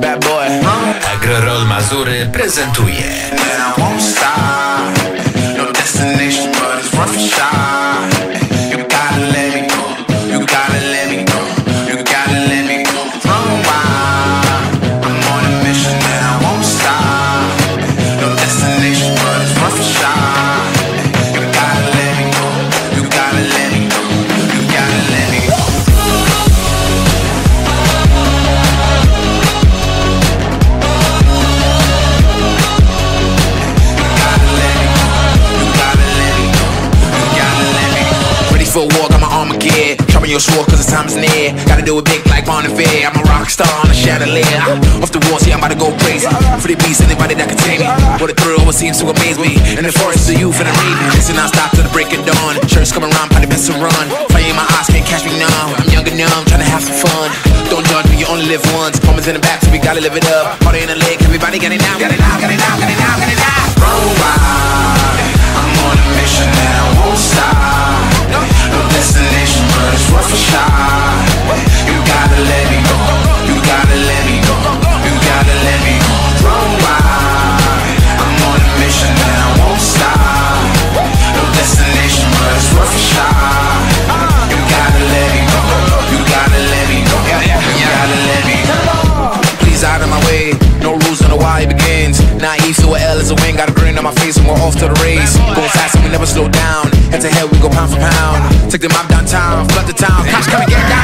Bad boy. Agro-Rol Mazury prezentuje. No destination, but it's rough and shy. You gotta let me go. You gotta let me go. You gotta let me go. Run wild. I'm on a mission and I won't stop. No destination, but it's rough and shy. You gotta let me go. You gotta let me go. You gotta let me go. For a war, got my armor gear. Sharpen your sword cause the time is near. Gotta do it big like Bonnevier. I'm a rock star on a chandelier. Off the walls, yeah, I'm about to go crazy. For the beast, anybody that can tame me. What a thrill, what seems to amaze me. In the forest, the youth and the raven. Listen, I stop till the break of dawn. Shirts coming around, probably best to run. Fire in my eyes, can't catch me now. I'm young and numb, trying to have some fun. Don't judge me, you only live once. Moments in the back, so we gotta live it up. Party in the leg, everybody get it now. Get it now, get it now, get it now, get it now. Run wild. I'm on a mission and I won't stop. No destination, but it's rough and shy. You gotta let me go. You gotta let me go. You gotta let me go. Run wild. I'm on a mission and I won't stop. No destination, but it's rough and shy. You gotta let me go. You gotta let me go. You gotta let me go. Please out of my way. No rules on the why it begins. Naive to a L as a win. Got a grin on my face and we're off to the race. Going fast and we never slow down. Head to head we go pound for pound. Take the mob downtown, flood the town. Cops come and get down.